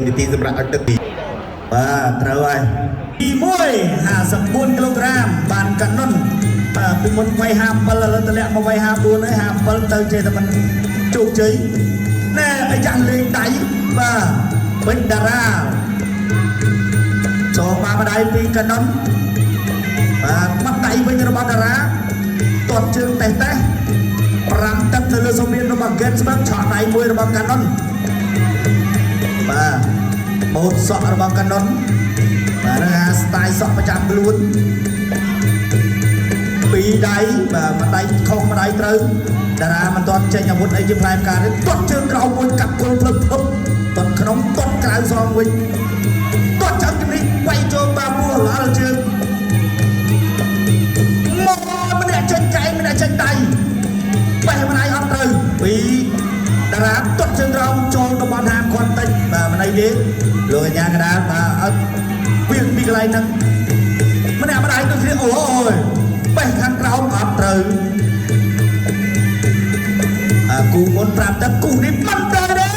វិធីសម្រាប់ឲ្យទឹកទីបាទត្រូវហើយទី1 54 គីឡូក្រាមបានកានុនបាទពីមុនវាយ57ឥឡូវតម្លាក់មកវាយ54ហើយ57ទៅចេះតែមិនជោគជ័យណែអាយ៉ាលេងដៃបាទបិញតារាចូលមកម្ដាយពីកានុនបាទមកដៃវិញរបស់តារាទាត់ជើងតេះ5ទឹកទៅលើសម្ភាររបស់ Gensberg ឆក់ដៃមួយរបស់កានុនបាទម៉ូតសក់របស់កានុនបាទនឹងអាស្ទាយសក់ប្រចាំខ្លួនពីរដៃបាទមួយដៃខុសម្ដាយត្រូវតារាមិនទាន់ចេញអាវុធអីជាផ្លែផ្កាទេទាត់ជើងក្រោមមួយកាប់គល់ភ្លឹបភ្លឹបទាត់ក្នុងទាត់ក្រៅស្រងវិញទាត់ចាំជំនិះវាយចូលបាពោះល្អជើងមកម្នាក់ចេញកែងម្នាក់ចេញដៃបេះម្ដាយអត់ត្រូវពីតារាទាត់ជើងក្រោមចូលតំបន់ហាមគាត់តិចបាទម្ដាយទេលោកកញ្ញាកដាលបាទអត់ពីកន្លែងហ្នឹងម្នាក់ម្ដាយទៅគ្នាអូយបេះខាងក្រោមអត់ត្រូវគូមុនប្រាប់តែគូនេះមិនត្រូវទេ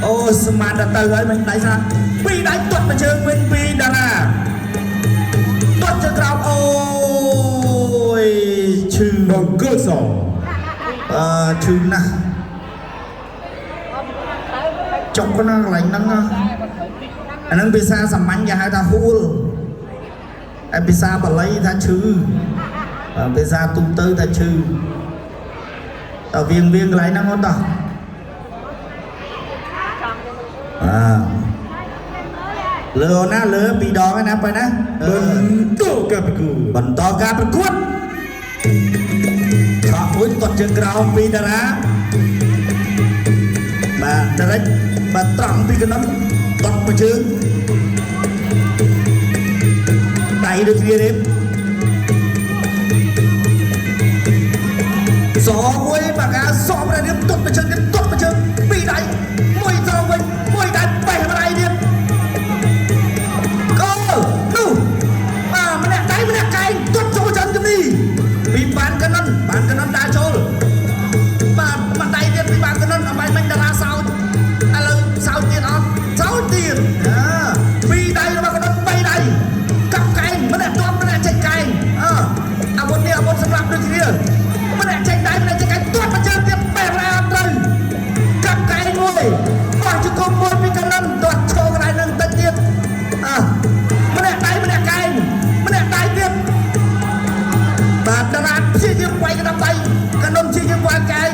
អូស្មានតែទៅហើយមិនដៃស្រាពីរដៃទាត់មកជើងវិញពីតារាទាត់ជើងក្រោមអូយឈឺអង្គសឈឺណាស់ចុកណាកន្លែងហ្នឹងអាហ្នឹងភាសាសាមញ្ញគេហៅថាហួលហើយភាសាបាលីថាឈឺភាសាទូទៅថាឈឺតើវៀងកន្លែងហ្នឹងអត់តោះលើណាលើពីរដងណាបើណាបន្តការប្រកួតឆក់មួយទាត់ជើងក្រោមពីតារាបាទចរិចបាទត្រង់ពីកណ្ដុំទាត់មកជើងដៃដូចគ្នាទេសមួយបាកាសប្រនេះទាត់មកជើងទាត់មកជើងពីរដៃមួយត្រង់វិញមួយដៃបេះម្ដាយទៀតកូនោះបាទម្នាក់ដៃម្នាក់កែងទាត់ចូលចឹងជំនីពីបានកណ្ដុំដើរចូលបាទម្ដាយទៀតពីបានកណ្ដុំអបាយមិញតារាសោតឥឡូវសោតទៀតអត់សោតទៀតពីរដៃរបស់កណ្ដុំ3ដៃកាប់កែងម្នាក់ទាត់ម្នាក់ចេញកែងអាវុធនេះអាវុធសម្រាប់ដូចគ្នាម្នាក់ចេញដៃម្នាក់ចេញកែងទាត់មកជើងទៀតបេះម្នាក់អត់ត្រូវកាប់កែងមួយបោះជង្គង់មួយពីកណ្ដុំទាត់ឈោកន្លែងនឹងតិចទៀតម្នាក់ដៃម្នាក់កែងម្នាក់ដៃទៀតបាទតារាព្យាយាមវាយកណ្ដាប់ដៃកណ្ដុំព្យាយាមវាយកែង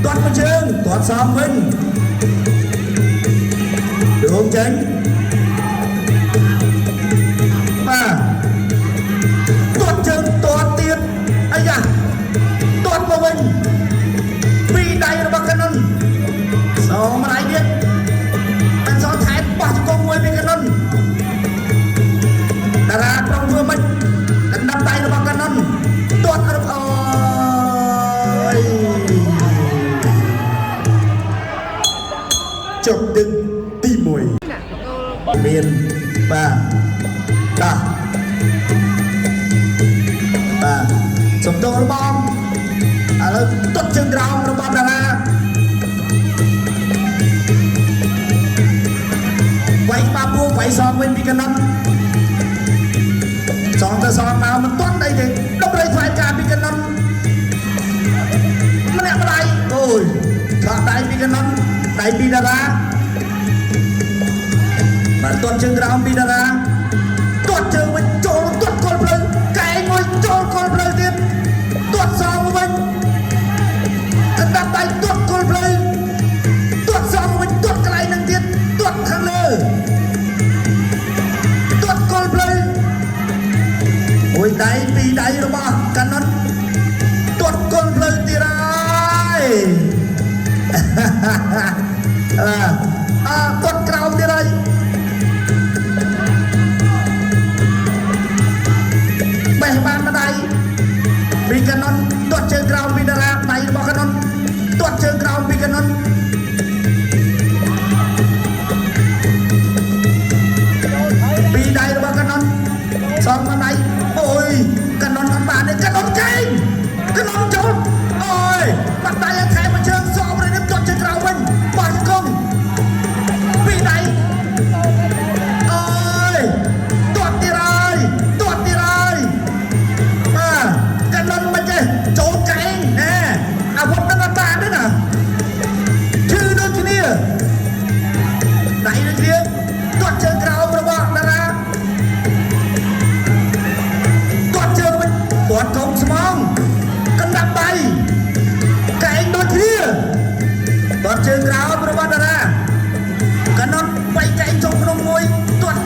ទាត់មកជើងទាត់សំវិញរងចេញបាទទាត់ជើងទាត់ទៀតអាយ៉ាទាត់មកវិញពីរដៃរបស់កណ្ដុំសម្រាប់ទៀតបានសងថែបោះជង្គង់មួយពីកណ្ដុំតារាប្រងធ្វើមិនកណ្ដាប់ដៃរបស់កណ្ដុំទាត់រកអូយចប់ទឹកទី1មានបាទតាបាទសំដៅបងឥឡូវទាត់ជើងក្រោមរបស់តារាវាយបាពោះវាយសងវិញពីកណ្ដុំសងទៅសងមកមិនទាន់អីទេដល់ព្រៃថ្លៃការពីកណ្ដុំម្នាក់ម្ដាយអូយខកដៃពីកណ្ដុំដៃពីតារាបាទទាត់ជើងក្រោមពីតារាទាត់ជើងវិញចូលទាត់គល់ភ្លើងកែងមួយចូលគល់ភ្លើងទៀតទាត់សងវិញកណ្ដាប់ដៃទាត់គល់ភ្លើងទាត់សងវិញទាត់កន្លែងនឹងទៀតទាត់ខាងលើទាត់គល់ភ្លើងមួយដៃពីរដៃរបស់កណ្ដុំទាត់គល់ភ្លើងទៀតហើយទាត់ក្រោមទៀតហើយបេះបានម្ដាយពីកណ្ដុំទាត់ជើងក្រោមពីតារាដៃរបស់កណ្ដុំទាត់ជើងក្រោមពីកណ្ដុំពីរដៃរបស់កណ្ដុំសងម្ដាយអូយកណ្ដុំអត់បានទេកណ្ដុំកែងកណ្ដុំចូលអូយបាត់ដៃឲ្យថែមមកជើងសងប្រនេះទាត់ជើងក្រោមវិញបោះជង្គង់ពី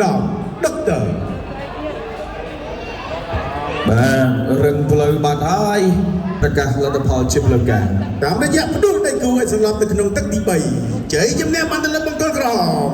10 Doctor បាទរឹងផ្លូវបាត់ហើយប្រកាសលទ្ធផលជាផ្លូវការ តាមរយៈផ្ដួលដៃគូឲ្យសម្លាប់នៅក្នុងទឹកទី3ជ័យជំនះបានទៅលើបង្គោលក្រហម